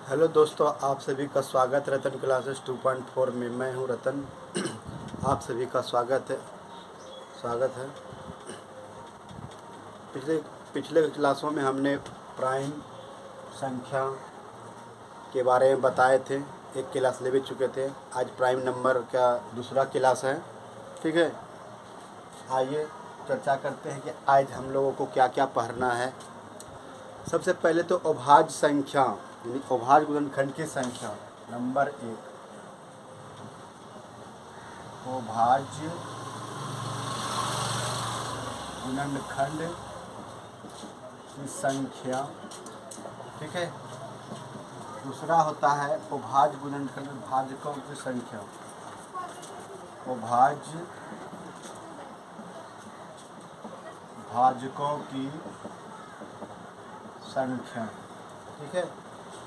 Hello दोस्तों, आप सभी का स्वागत रतन क्लासेस 2.4 में। मैं हूं रतन। आप सभी का स्वागत है। पिछले पिछले क्लासों में हमने प्राइम संख्या के बारे में बताए थे। एक क्लास ले भी चुके थे। आज प्राइम नंबर का दूसरा क्लास है। ठीक है, आइए चर्चा करते हैं कि आज हम लोगों को क्या क्या पढ़ना है। सबसे पहले तो अभाज्य संख्या यानी अभाज्य गुणनखंड की संख्या नंबर 1। अभाज्य गुणनखंड की संख्या। ठीक है, दूसरा होता है अभाज्य गुणनखंड भाजकों की संख्या। अभाज्य भाजकों की संख्या। ठीक है,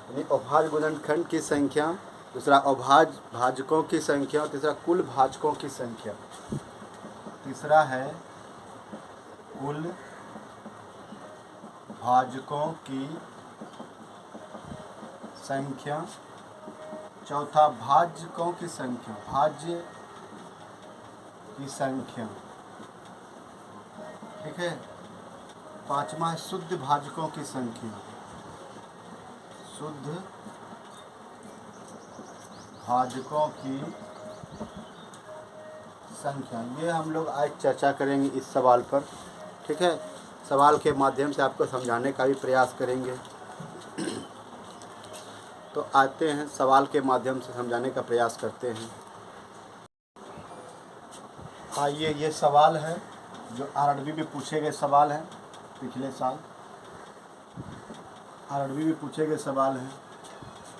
यानी अभाज्य गुणनखंड की संख्या, दूसरा अभाज्य भाजकों की संख्या, तीसरा कुल भाजकों की संख्या। तीसरा है कुल भाजकों की संख्या। चौथा भाजकों की संख्या, भाज्य की संख्या। ठीक है, पांचवा है शुद्ध भाजकों की संख्या, शुद्ध भाजकों की संख्या। ये हम लोग आज चर्चा करेंगे इस सवाल पर। ठीक है, सवाल के माध्यम से आपको समझाने का भी प्रयास करेंगे। तो आते हैं सवाल के माध्यम से समझाने का प्रयास करते हैं। आइए, ये सवाल है जो आरआरबी में पूछे गए सवाल हैं। पिछले साल आरआरबी में पूछे गए सवाल हैं।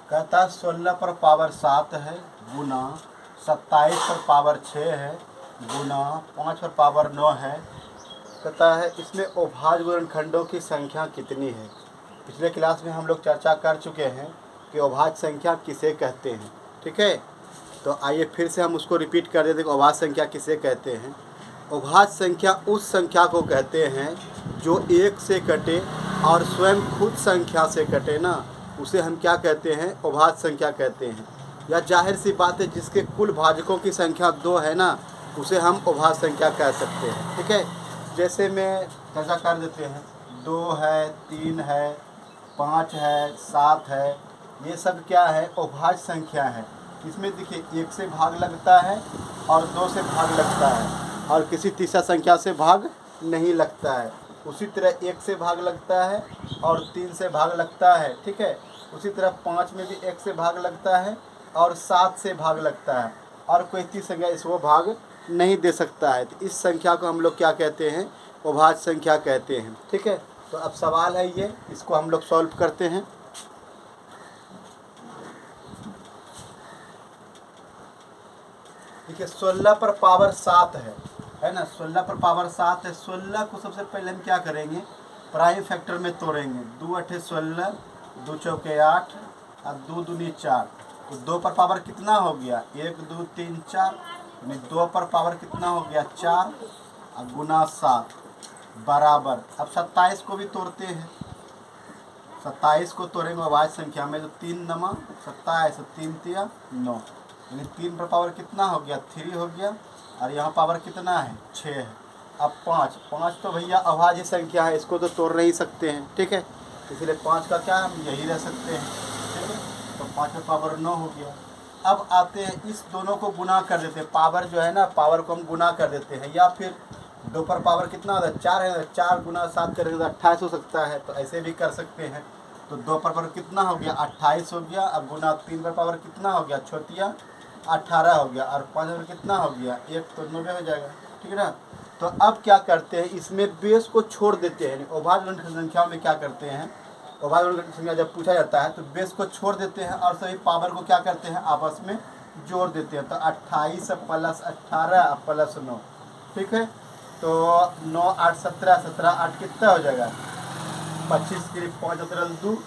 कहता है 16 पर पावर 7 है गुना 27 पर पावर 6 है गुना 5 पर पावर 9 है। कहता है इसमें अभाज्य गुणनखंडों की संख्या कितनी है। पिछले क्लास में हम लोग चर्चा कर चुके हैं कि अभाज्य संख्या किसे कहते हैं। ठीक है, तो आइए फिर से हम उसको रिपीट कर देते हैं कि अभाज्य संख्या किसे कहते हैं। अभाज्य संख्या उस संख्या को कहते हैं जो एक से कटे और स्वयं खुद संख्या से कटे ना, उसे हम क्या कहते हैं, अभाज्य संख्या कहते हैं। या जाहिर सी बात है, जिसके कुल भाजकों की संख्या 2 है ना, उसे हम अभाज्य संख्या कह सकते हैं। ठीक है, जैसे में चर्चा कर देते हैं, 2 है, 3 है, 5 है, 7 है, ये सब क्या है, अभाज्य संख्या है। इसमें देखिए 1 से भाग लगता है और 2 से भाग लगता है और किसी तीसरा संख्या से भाग नहीं लगता है। उसी तरह 1 से भाग लगता है और 3 से भाग लगता है। ठीक है, उसी तरह 5 में भी 1 से भाग लगता है और 7 से भाग लगता है और कोई तीसरी संख्या इसको भाग नहीं दे सकता है। तो इस संख्या को हम लोग क्या कहते हैं, अभाज्य संख्या कहते हैं। ठीक है, तो अब सवाल है ये, इसको हम लोग सॉल्व करते हैं। देखिए 16 पर पावर 7 है ना, 16 पर पावर 7 है। 16 को सबसे पहले हम क्या करेंगे, प्राइम फैक्टर में तोड़ेंगे। 2 अठे 16, 2 चौके 8 और 2 दूनी 4। तो 2 पर पावर कितना हो गया, 1 2 3 4, यानी 2 पर पावर कितना हो गया, 4 और गुना 7 बराबर। अब 27 को भी तोड़ते हैं। 27 को तोड़ेंगे अभाज्य संख्या में, तो 3 नमा 27, 3 तिया 9, यानी 3 पर पावर कितना हो गया, 3 हो गया। और यहाँ पावर कितना है, 6 है। अब 5 तो भैया अभाज्य संख्या है, इसको तो तोड़ नहीं सकते हैं। ठीक है, इसलिए 5 का क्या हम यही रह सकते हैं। ठीक है, तो 5 पर पावर 9 हो गया। अब आते हैं, इस दोनों को गुना कर देते हैं। पावर जो है ना, पावर को हम गुना कर देते हैं। या फिर 2 पर पावर कितना होता है, 4 है, 4 गुना 7 करेंगे तो 28 हो सकता है। तो ऐसे भी कर सकते हैं। तो 2 पर पावर कितना हो गया, 28 हो गया। अब गुना 3 पर पावर कितना हो गया, छोटिया 18 हो गया। और 5 पर कितना हो गया, 1 तो 90 हो जाएगा। ठीक है ना, तो अब क्या करते हैं, इसमें बेस को छोड़ देते हैं। अभाज्य संख्याओं में क्या करते हैं, अभाज्य संख्या जब पूछा जाता है तो बेस को छोड़ देते हैं और सभी पावर को क्या करते हैं, आपस में जोड़ देते हैं। तो 28 प्लस 18 प्लस 9। ठीक है, तो 9 8 17, 17 8 कितना हो जाएगा, 25 के लिए 5 2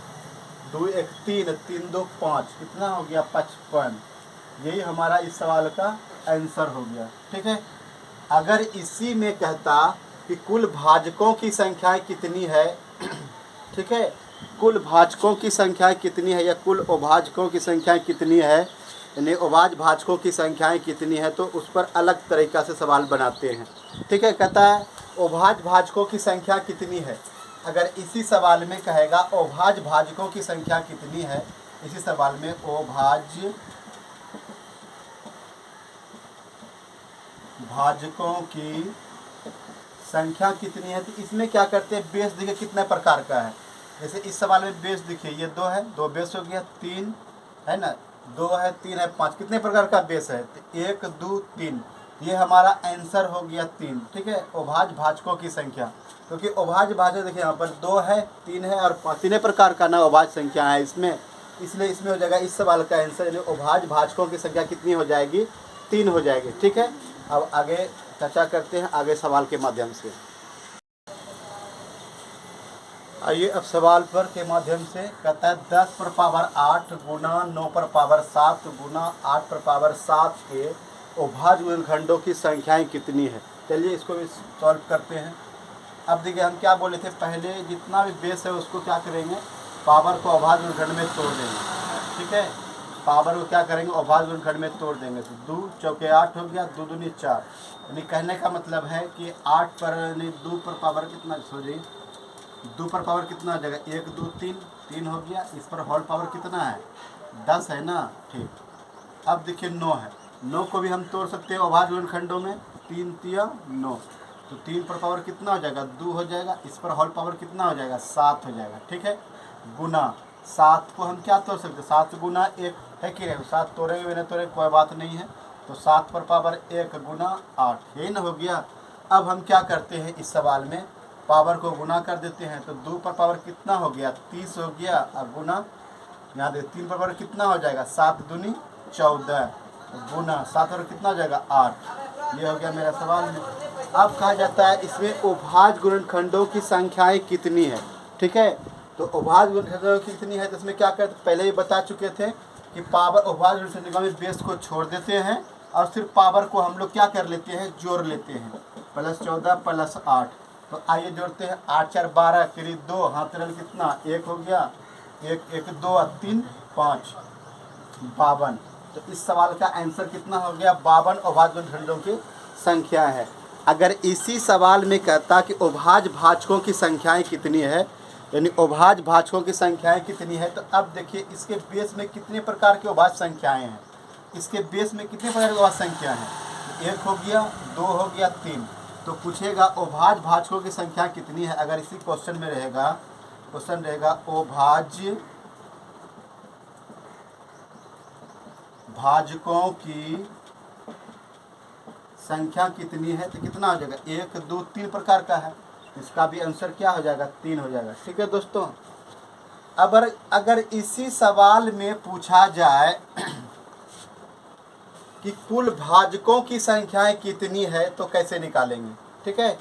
2 1 3 3 2 5, कितना हो गया, 55। यही हमारा इस सवाल का आंसर हो गया। ठीक है, अगर इसी में कहता कि कुल भाजकों की संख्या कितनी है, ठीक है, कुल भाजकों की संख्या कितनी है या कुल अभाजकों की संख्या कितनी है, यानी अभाज भाजकों की संख्याएं कितनी है, तो उस पर अलग तरीक़ा से सवाल बनाते हैं। ठीक है, कहता है अभाज भाजकों की संख्या कितनी है। अगर इसी सवाल में कहेगा अभाज भाजकों की संख्या कितनी है, इसी सवाल में अभाज भाजकों की संख्या कितनी है, तो इसमें क्या करते हैं, बेस देखिए कितने प्रकार का है। जैसे इस सवाल में बेस देखिए ये 2 है, 2 बेस हो गया, 3 है ना, 2 है, 3 है, 5, कितने प्रकार का बेस है, तो 1 2 3, ये हमारा आंसर हो गया 3। ठीक है, अभाज भाजकों की संख्या, क्योंकि अभाज भाजक देखिए यहाँ पर 2 है, 3 है और 5, तीन प्रकार का ना अभाज संख्या है इसमें, इसलिए इसमें हो जाएगा इस सवाल का आंसर, यानी अभाज भाजकों की संख्या कितनी हो जाएगी, 3 हो जाएगी। ठीक है, अब आगे चर्चा करते हैं आगे सवाल के माध्यम से। आइए अब सवाल पर के माध्यम से कहता है 10 पर पावर 8 गुना 9 पर पावर 7 गुना 8 पर पावर 7 के अभाज्य गुणनखंडों की संख्याएं कितनी है। चलिए इसको भी सॉल्व करते हैं। अब देखिए हम क्या बोले थे, पहले जितना भी बेस है उसको क्या करेंगे, पावर को अभाज्य गुणनखंड में तोड़ देंगे। ठीक है, पावर को क्या करेंगे, अभाज्य गुणनखंड में तोड़ देंगे, तो 2 चौके 8 हो गया, 2 दूनी 4, यानी कहने का मतलब है कि 8 पर यानी 2 पर पावर कितना, सॉरी 2 पर पावर कितना हो जाएगा, 1 2 3, 3 हो गया, इस पर होल पावर कितना है, 10 है ना। ठीक, अब देखिए 9 है, 9 को भी हम तोड़ सकते हैं अभाज्य गुणनखंडों में, 3 3 9, तो 3 पर पावर कितना हो जाएगा, 2 हो जाएगा, इस पर होल पावर कितना हो जाएगा, 7 हो जाएगा। ठीक है, गुना 7 को हम क्या तोड़ सकते हैं, 7 गुना 1 है कि नहीं, 7 तोड़ेंगे भी नहीं तोड़ेंगे कोई बात नहीं है, तो 7 पर पावर 1 गुना 8 है ना, हो गया। अब हम क्या करते हैं, इस सवाल में पावर को गुना कर देते हैं, तो 2 पर पावर कितना हो गया, 30 हो गया, अब गुना यहाँ दे 3 पर पावर कितना हो जाएगा, 7 दूनी 14, गुना 7 पर कितना हो जाएगा 8। ये हो गया मेरा सवाल में। अब कहा जाता है इसमें अभाज्य गुणनखंडों की संख्याएं कितनी है। ठीक है, तो अभाज्य गुणनखंडों की कितनी है, तो इसमें क्या करते, पहले ही बता चुके थे कि पावर अभाज्य गुणनखंडों में बेस को छोड़ देते हैं और सिर्फ पावर को हम लोग क्या कर लेते हैं, जोड़ लेते हैं, +14 +8। तो आइए जोड़ते हैं, 8 4 12 करीब 2, हाथ रल कितना 1 हो गया, 1 1 2 3 5 52। तो इस सवाल का आंसर कितना हो गया, 52 अभाज्य गुणनखंडों की संख्या है। अगर इसी सवाल में कहता कि अभाज्य भाजकों की संख्याएं कितनी है, यानी अभाज्य भाजकों की संख्याएं कितनी है, तो अब देखिए इसके बेस में कितने प्रकार की अभाज्य संख्याएं हैं, इसके बेस में कितने प्रकार की अभाज्य संख्या हैं, 1 हो गया, 2 हो गया, 3। तो पूछेगा अभाज्य भाजकों की संख्या कितनी है। अगर इसी क्वेश्चन में रहेगा, क्वेश्चन रहेगा अभाज्य भाजकों की संख्या कितनी है, तो कितना हो जाएगा, 1 2 3 प्रकार का है, इसका भी आंसर क्या हो जाएगा, 3 हो जाएगा। ठीक है दोस्तों, अगर इसी सवाल में पूछा जाए कि कुल भाजकों की संख्याएं कितनी है, तो कैसे निकालेंगे। ठीक है,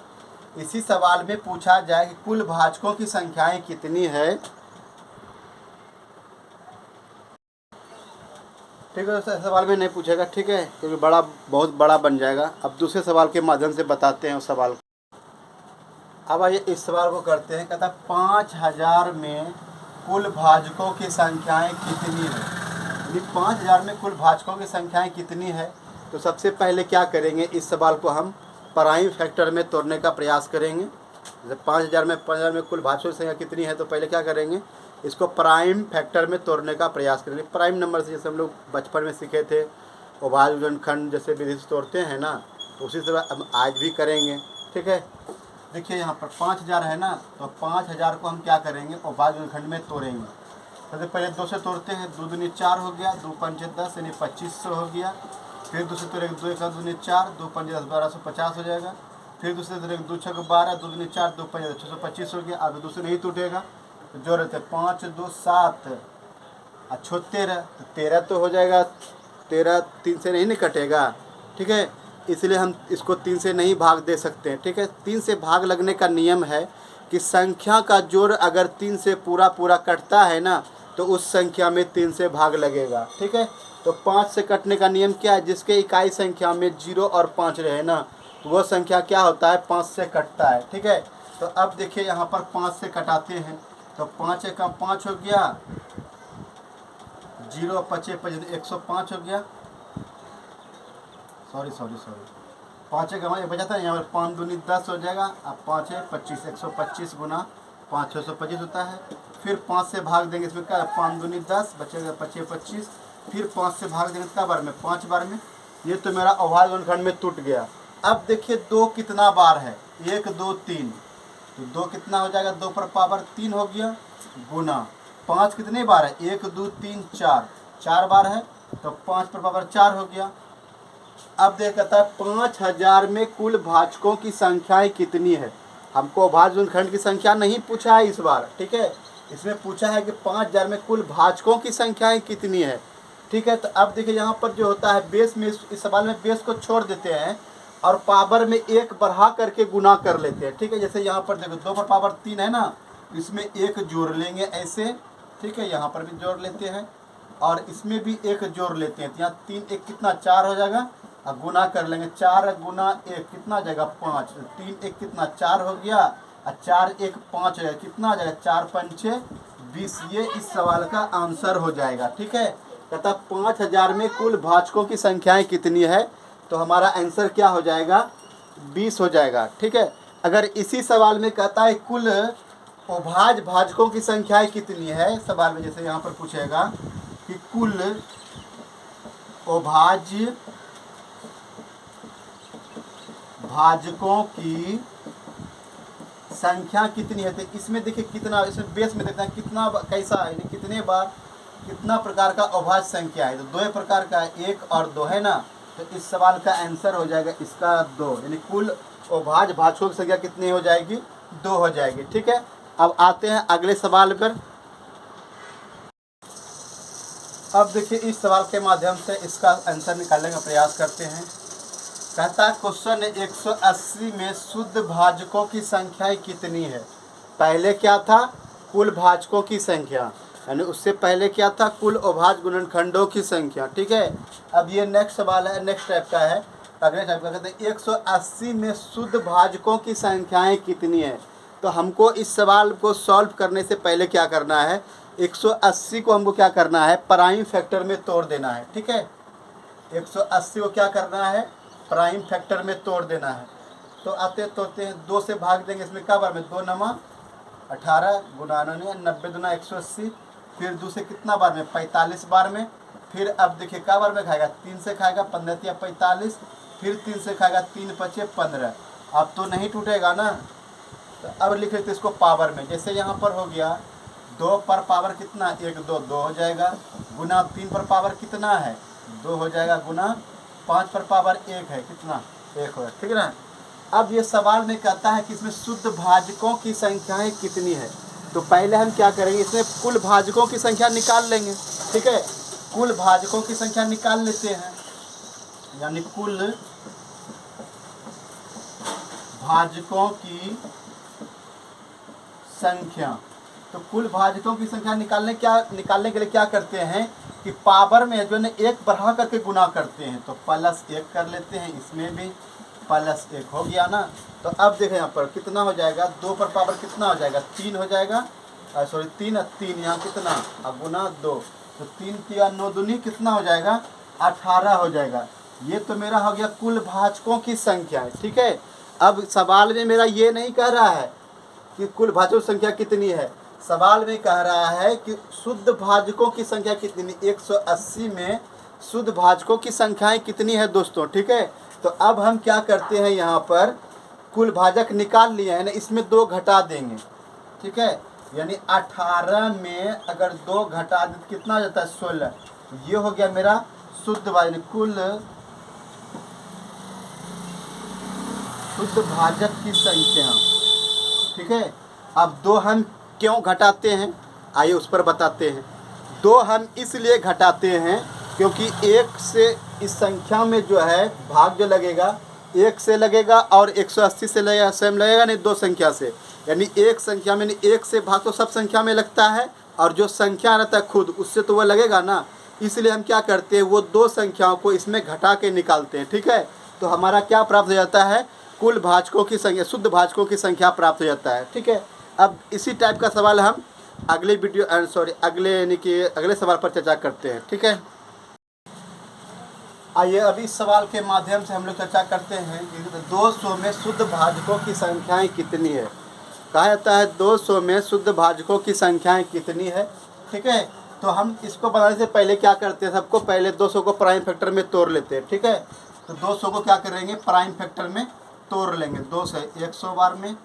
इसी सवाल में पूछा जाए कि कुल भाजकों की संख्याएं कितनी है, ठीक है दोस्तों, सवाल में नहीं पूछेगा। ठीक है, क्योंकि बहुत बड़ा बन जाएगा। अब दूसरे सवाल के माध्यम से बताते हैं उस सवाल को। अब आइए इस सवाल को करते हैं। कहता है 5000 में कुल भाजकों की संख्याएं कितनी है, यानी 5000 में कुल भाजकों की संख्याएं कितनी है। तो सबसे पहले क्या करेंगे, इस सवाल को हम प्राइम फैक्टर में तोड़ने का प्रयास करेंगे। जैसे 5000 में कुल भाजकों की संख्या कितनी है, तो पहले क्या करेंगे, इसको प्राइम फैक्टर में तोड़ने का प्रयास करेंगे। प्राइम नंबर से जैसे हम लोग बचपन में सीखे थे, अभाज्य गुणनखंड जैसे विधि से तोड़ते हैं ना, उसी तरह हम आज भी करेंगे। ठीक है, देखिए यहाँ पर 5000 है ना, तो 5000 को हम क्या करेंगे, अभाज्य गुणनखंड में तोड़ेंगे। सबसे पहले 2 से तोड़ते हैं, 2 दूनी 4 हो गया, 2 5 10 यानी 2500 हो गया। फिर दूसरे तोड़ेंगे, 2 1 दूनी 4, 2 5 10 1250 हो जाएगा। फिर दूसरे तोड़ेंगे, 2 6 12, 2 दूनी 4, 2 5 625 हो गया। अब दूसरे नहीं टूटेगा, तो जो रहते 5 2 7 और 13, तो 13 तो हो जाएगा, 13 3 से नहीं कटेगा। ठीक है, इसलिए हम इसको 3 से नहीं भाग दे सकते हैं। ठीक है, 3 से भाग लगने का नियम है कि संख्या का जोड़ अगर 3 से पूरा कटता है ना, तो उस संख्या में 3 से भाग लगेगा। ठीक है, तो 5 से कटने का नियम क्या है, जिसके इकाई संख्या में 0 और 5 रहे ना, तो वह संख्या क्या होता है, 5 से कटता है। ठीक है, तो अब देखिए यहाँ पर 5 से कटाते हैं, तो 5 एकम 5 हो गया, 0 5 5 105 हो गया। सॉरी 5 एकम एक बचा था, यहाँ पर 5 दूनी 10 हो जाएगा। अब 5 है 25, 125 गुना 5 625 होता है। फिर 5 से भाग देंगे, इसमें क्या 5 दूनी 10 बचेगा 25 25। फिर 5 से भाग देंगे कितना बार में, 5 बार में। ये तो मेरा अभाज्य गुणनखंड में टूट गया। अब देखिए 2 कितना बार है, 1 2 3, तो 2 कितना हो जाएगा, 2 पर पावर 3 हो गया, गुना 5 कितने बार है, 1 2 3 4, 4 बार है, तो 5 पर पावर 4 हो गया। अब देख कहता है 5000 में कुल भाजकों की संख्याएं कितनी है। हमको अभाज्य गुणनखंड की संख्या नहीं पूछा है इस बार, ठीक है, इसमें पूछा है कि 5000 में कुल भाजकों की संख्याएं कितनी है, ठीक है। तो अब देखिए यहाँ पर जो होता है बेस में, इस सवाल में बेस को छोड़ देते हैं और पावर में 1 बढ़ा करके गुना कर लेते हैं, ठीक है। जैसे यहाँ पर देखो 2 पर पावर 3 है ना, इसमें 1 जोड़ लेंगे ऐसे, ठीक है, यहाँ पर भी जोड़ लेते हैं और इसमें भी 1 जोड़ लेते हैं, तो यहाँ 3 1 कितना 4 हो जाएगा, अब गुना कर लेंगे, 4 गुना 1 कितना आ जाएगा 5, 3 1 कितना 4 हो गया, और 4 1 5 हो जाएगा, कितना आ जाएगा 4 5 6 20। ये इस सवाल का आंसर हो जाएगा, ठीक है। कहता 5000 में कुल भाजकों की संख्याएं कितनी है, तो हमारा आंसर क्या हो जाएगा 20 हो जाएगा, ठीक है। अगर इसी सवाल में कहता है कुल अभाज्य भाजकों की संख्याएं कितनी है, सवाल में जैसे यहाँ पर पूछेगा कि कुल अभाज्य भाजकों की संख्या कितनी है, तो इसमें देखिए कितना, इसमें बेस में देखते हैं कितना कैसा है, यानी कितने बार कितना प्रकार का अभाज्य संख्या है, तो 2 प्रकार का है, 1 और 2 है ना। तो इस सवाल का आंसर हो जाएगा इसका 2, यानी कुल अभाज्य भाजकों की संख्या कितनी हो जाएगी, 2 हो जाएगी, ठीक है। अब आते हैं अगले सवाल पर। अब देखिए इस सवाल के माध्यम से इसका आंसर निकालने का प्रयास करते हैं। कहता क्वेश्चन 180 में शुद्ध भाजकों की संख्या कितनी है। पहले क्या था, कुल भाजकों की संख्या, यानी उससे पहले क्या था, कुल अभाज्य गुणनखंडों की संख्या, ठीक है। अब ये नेक्स्ट सवाल है, नेक्स्ट टाइप का है, अगले टाइप का कहते हैं 180 में शुद्ध भाजकों की संख्याएं कितनी है। तो हमको इस सवाल को सॉल्व करने से पहले क्या करना है, 180 को हमको क्या करना है, प्राइम फैक्टर में तोड़ देना है, ठीक है। 180 को क्या करना है, प्राइम फैक्टर में तोड़ देना है। तो आते तोड़ते हैं, 2 से भाग देंगे, इसमें क्या बार में 2 नमा 18 गुना 90 दुना 180, फिर 2 से कितना बार में 45 बार में, फिर अब देखिए क्या बार में खाएगा, 3 से खाएगा 15 या 45, फिर 3 से खाएगा 3 5 15। अब तो नहीं टूटेगा ना, तो अब लिख लेते इसको पावर में। जैसे यहाँ पर हो गया 2 पर पावर कितना 1 2 2 हो जाएगा, गुना 3 पर पावर कितना है 2 हो जाएगा, गुना 5 पर पावर 1 है, कितना 1 हो, ठीक है ना। अब ये सवाल में कहता है कि इसमें शुद्ध भाजकों की संख्याएं कितनी है। तो पहले हम क्या करेंगे, इसमें कुल भाजकों की संख्या निकाल लेंगे, ठीक है। कुल भाजकों की संख्या निकाल लेते हैं, यानी कुल भाजकों की संख्या। तो कुल भाजकों की संख्या निकालने के लिए क्या करते हैं कि पावर में जो है 1 बढ़ा करके गुना करते हैं, तो +1 कर लेते हैं, इसमें भी +1 हो गया ना। तो अब देखें यहाँ पर कितना हो जाएगा, 2 पर पावर कितना हो जाएगा 3 हो जाएगा, सॉरी 3 3 यहाँ कितना, अब गुना 2, तो 3 3 9 दूनी कितना हो जाएगा 18 हो जाएगा। ये तो मेरा हो गया कुल भाजकों की संख्या है, ठीक है। अब सवाल में मेरा ये नहीं कह रहा है कि कुल भाजकों की संख्या कितनी है, सवाल में कह रहा है कि शुद्ध भाजकों की संख्या कितनी, 180 में शुद्ध भाजकों की संख्याएं कितनी है दोस्तों, ठीक है। तो अब हम क्या करते हैं, यहाँ पर कुल भाजक निकाल लिए हैं ना, इसमें 2 घटा देंगे, ठीक है, यानी 18 में अगर 2 घटा दें तो कितना जाता है 16। ये हो गया मेरा शुद्ध भाजक, कुल शुद्ध भाजक की संख्या, ठीक है। अब 2 हम क्यों घटाते हैं, आइए उस पर बताते हैं। 2 हम इसलिए घटाते हैं क्योंकि 1 से इस संख्या में जो है भाग जो लगेगा 1 से लगेगा और 180 से लगेगा, सेम लगेगा नहीं 2 संख्या से, यानी एक संख्या में 1 से भाग तो सब संख्या में लगता है और जो संख्या रहता है खुद उससे तो वह लगेगा ना। इसलिए हम क्या करते हैं, वो 2 संख्याओं को इसमें घटा के निकालते हैं, ठीक है। तो हमारा क्या प्राप्त हो जाता है, कुल भाजकों की संख्या, शुद्ध भाजकों की संख्या प्राप्त हो जाता है, ठीक है। अब इसी टाइप का सवाल हम अगले वीडियो सॉरी अगले यानी कि अगले सवाल पर चर्चा करते हैं। ठीक है, आइए अभी इस सवाल के माध्यम से हम लोग चर्चा करते हैं कि 200 में शुद्ध भाजकों की संख्याएं कितनी है। कहा जाता है 200 में शुद्ध भाजकों की संख्याएं कितनी है। ठीक है, तो हम इसको बनाने से पहले क्या करते हैं, सबको पहले 200 को प्राइम फैक्टर में तोड़ लेते हैं। ठीक है, तो 200 को क्या करेंगे, प्राइम फैक्टर में तोड़ लेंगे। 2 से 100 बार में,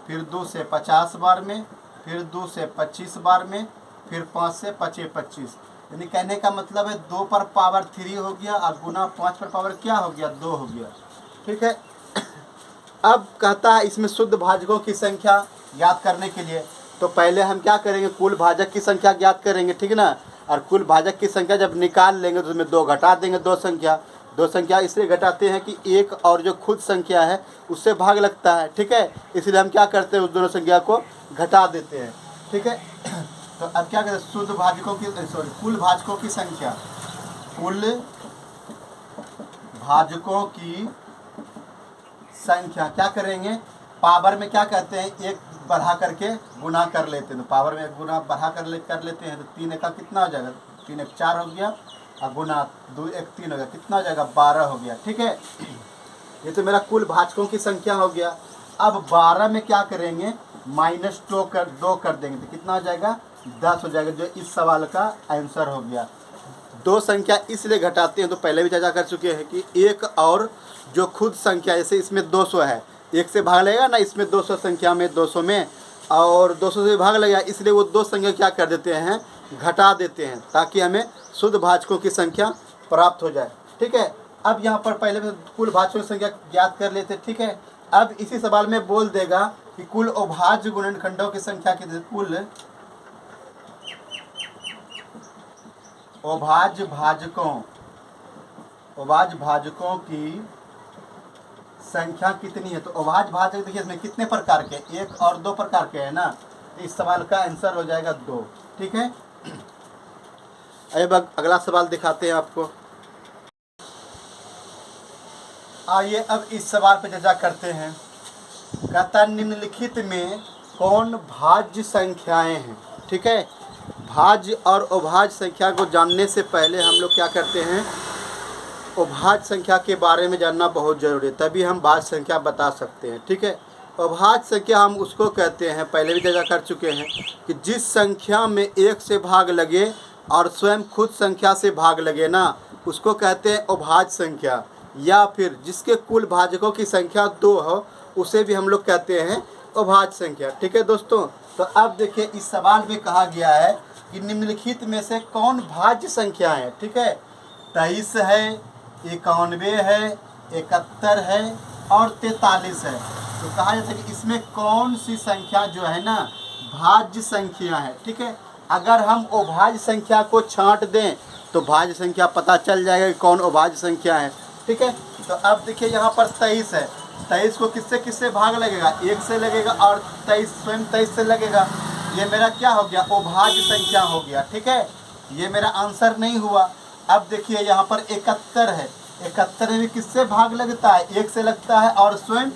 फिर 2 से 50 बार में, फिर 2 से 25 बार में, फिर 5 से 25। यानी कहने का मतलब है 2 पर पावर 3 हो गया और गुना 5 पर पावर क्या हो गया, 2 हो गया। ठीक है, अब कहता है इसमें शुद्ध भाजकों की संख्या ज्ञात करने के लिए तो पहले हम क्या करेंगे, कुल भाजक की संख्या ज्ञात करेंगे। ठीक है ना, और कुल भाजक की संख्या जब निकाल लेंगे तो उसमें 2 घटा देंगे। दो संख्या इसलिए घटाते हैं कि एक और जो खुद संख्या है उससे भाग लगता है। ठीक है, इसलिए हम क्या करते हैं, उस दोनों संख्या को घटा देते हैं। ठीक है, तो अब क्या कहते हैं, शुद्ध भाजकों की सॉरी कुल भाजकों की संख्या, कुल भाजकों की संख्या क्या करेंगे, पावर में क्या कहते हैं, एक बढ़ा करके गुना कर लेते हैं। तो पावर में एक गुना बढ़ा कर लेते हैं तो 3 एक का कितना हो जाएगा, 3 एक 4 हो गया और गुना 2 एक 3 हो गया, कितना हो जाएगा, 12 हो गया। ठीक है, ये तो मेरा कुल भाजकों की संख्या हो गया। अब 12 में क्या करेंगे, -2 कर देंगे तो कितना हो जाएगा, 10 हो जाएगा, जो इस सवाल का आंसर हो गया। 2 संख्या इसलिए घटाते हैं तो पहले भी चर्चा कर चुके हैं कि एक और जो खुद संख्या, जैसे इसमें 200 है, 1 से भाग लगेगा ना, इसमें 200 संख्या में 200 में और 200 से भाग लगेगा, इसलिए वो 2 संख्या क्या कर देते हैं, घटा देते हैं ताकि हमें शुद्ध भाजकों की संख्या प्राप्त हो जाए। ठीक है, अब यहाँ पर पहले कुल भाजकों की संख्या ज्ञात कर लेते। ठीक है, अब इसी सवाल में बोल देगा कि कुल अभाज्य गुणनखंडों की संख्या कितनी, कुल अभाज्य भाजकों की संख्या कितनी है। तो अभाज्य भाजक देखिए इसमें कितने प्रकार के, 1 और 2 प्रकार के है ना, तो इस सवाल का आंसर हो जाएगा 2। ठीक है, अब अगला सवाल दिखाते हैं आपको। आइए अब इस सवाल पर चर्चा करते हैं। कहता निम्नलिखित में कौन भाज्य संख्याएं हैं। ठीक है, भाज्य और अभाज्य संख्या को जानने से पहले हम लोग क्या करते हैं, अभाज्य संख्या के बारे में जानना बहुत ज़रूरी है, तभी हम भाज्य संख्या बता सकते हैं। ठीक है, अभाज्य संख्या हम उसको कहते हैं, पहले भी चर्चा कर चुके हैं, कि जिस संख्या में 1 से भाग लगे और स्वयं खुद संख्या से भाग लगे ना, उसको कहते हैं अभाज्य संख्या। या फिर जिसके कुल भाजकों की संख्या 2 हो, उसे भी हम लोग कहते हैं अभाज्य संख्या। ठीक है दोस्तों, तो अब देखिए इस सवाल में कहा गया है कि निम्नलिखित में से कौन भाज्य संख्या है। ठीक है, 23 है, 91 है, 71 है और 43 है। तो कहा जाता है कि इसमें कौन सी संख्या जो है ना, भाज्य संख्या है। ठीक है, अगर हम अभाज्य संख्या को छांट दें तो भाज्य संख्या पता चल जाएगा कि कौन अभाज्य संख्या है। ठीक है, तो अब देखिए यहाँ पर 23 है, 23 को किससे भाग लगेगा, 1 से लगेगा और 23 स्वयं 23 से लगेगा। ये मेरा क्या हो गया, अभाज्य संख्या हो गया। ठीक है, ये मेरा आंसर नहीं हुआ। अब देखिए यहाँ पर 71 है, 71 में भी किससे भाग लगता है, 1 से लगता है और स्वयं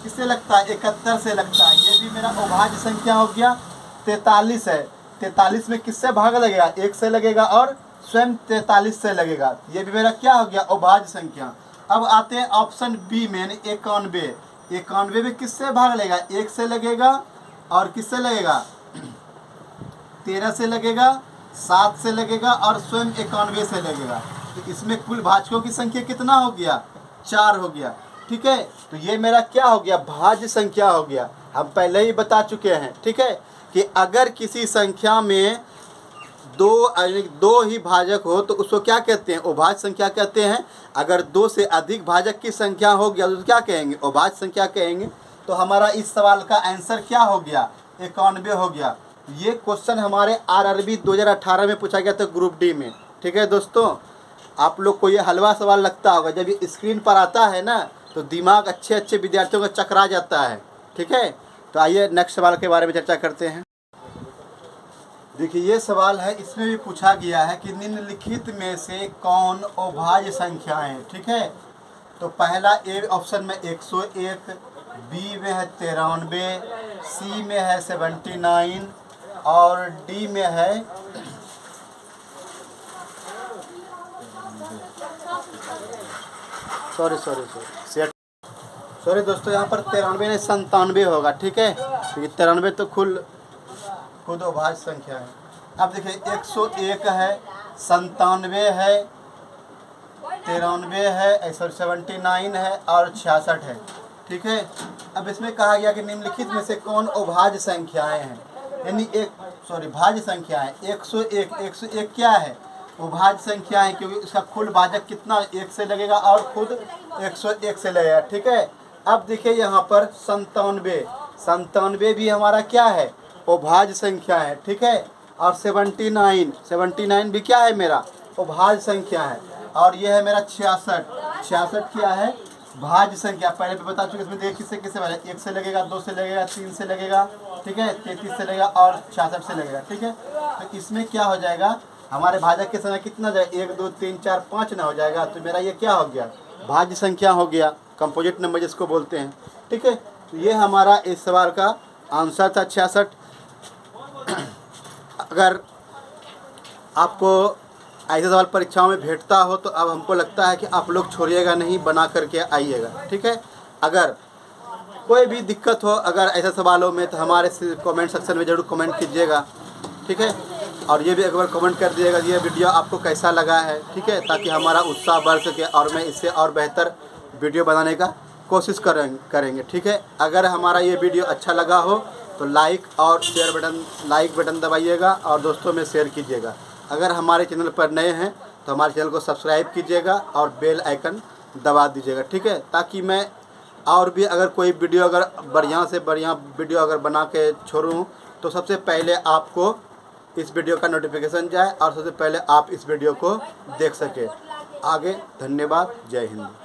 किससे लगता है, 71 से लगता है, ये भी मेरा अभाज्य संख्या हो गया। 43 है, 43 में किससे भाग लगेगा, 1 से लगेगा और स्वयं 43 से लगेगा, ये भी मेरा क्या हो गया, अभाज्य संख्या। अब आते हैं ऑप्शन बी में, यानी 91। 91 में किससे भाग लगेगा, 1 से लगेगा और किससे लगेगा, 13 से लगेगा, 7 से लगेगा और स्वयं 91 से लगेगा। तो इसमें कुल भाजकों की संख्या कितना हो गया, 4 हो गया। ठीक है, तो ये मेरा क्या हो गया, भाज्य संख्या हो गया। हम पहले ही बता चुके हैं, ठीक है, कि अगर किसी संख्या में दो ही भाजक हो तो उसको क्या कहते हैं, अभाज्य संख्या कहते हैं। अगर 2 से अधिक भाजक की संख्या हो गया तो क्या कहेंगे, अभाज्य संख्या कहेंगे। तो हमारा इस सवाल का आंसर क्या हो गया, 91 हो गया। ये क्वेश्चन हमारे आरआरबी 2018 में पूछा गया था ग्रुप डी में। ठीक है दोस्तों, आप लोग को ये हलवा सवाल लगता होगा, जब ये स्क्रीन पर आता है ना तो दिमाग अच्छे विद्यार्थियों का चकरा जाता है। ठीक है, तो आइए नेक्स्ट सवाल के बारे में चर्चा करते हैं। देखिए ये सवाल है, इसमें भी पूछा गया है कि निम्नलिखित में से कौन अभाज्य संख्याएं हैं। ठीक है, तो पहला ए ऑप्शन में 101, बी में है 93, सी में है 79 और डी में है सॉरी दोस्तों, यहाँ पर 93 नहीं 97 होगा, ठीक है। क्योंकि 93 तो खुद अभाज्य संख्या है। अब देखिए 101 है, 97 है, 93 है, 79 है और 66 है, ठीक है। अब इसमें कहा गया कि निम्नलिखित में से कौन अभाज्य संख्याएं हैं, यानी भाज्य संख्याएं। 101 क्या है, अभाज्य संख्या है, क्योंकि इसका कुल भाजक कितना 1 से लगेगा और खुद 101 से लगेगा, ठीक है। अब देखिए यहाँ पर 97 भी हमारा क्या है, अभाज्य संख्या है, ठीक है। और 79 भी क्या है, मेरा अभाज्य संख्या है। और ये है मेरा 66 क्या है, भाज्य संख्या। पहले भी बता चुके, इसमें देखिए किससे किससे वाले, 1 से लगेगा, 2 से लगेगा, 3 से लगेगा, ठीक है, 33 से लगेगा और 66 से लगेगा, ठीक है। तो इसमें क्या हो जाएगा, हमारे भाजक के समय कितना जाएगा, 1 2 3 4 5 ना हो जाएगा। तो मेरा ये क्या हो गया, भाज्य संख्या हो गया, कंपोजिट नंबर जिसको बोलते हैं, ठीक है। तो ये हमारा इस सवाल का आंसर था 66। अगर आपको ऐसे सवाल परीक्षाओं में भेटता हो तो अब हमको लगता है कि आप लोग छोड़िएगा नहीं, बना करके आइएगा, ठीक है। अगर कोई भी दिक्कत हो अगर ऐसे सवालों में तो हमारे कमेंट सेक्शन में ज़रूर कमेंट कीजिएगा, ठीक है। और ये भी एक बार कमेंट कर दिएगा ये वीडियो आपको कैसा लगा है, ठीक है, ताकि हमारा उत्साह बढ़ सके और मैं इससे और बेहतर वीडियो बनाने का कोशिश करेंगे, ठीक है। अगर हमारा ये वीडियो अच्छा लगा हो तो लाइक बटन दबाइएगा और दोस्तों में शेयर कीजिएगा। अगर हमारे चैनल पर नए हैं तो हमारे चैनल को सब्सक्राइब कीजिएगा और बेल आइकन दबा दीजिएगा, ठीक है, ताकि मैं और भी अगर कोई वीडियो अगर बढ़िया से बढ़िया वीडियो अगर बना के छोड़ूँ तो सबसे पहले आपको इस वीडियो का नोटिफिकेशन जाए और सबसे पहले आप इस वीडियो को देख सकें। आगे धन्यवाद, जय हिंद।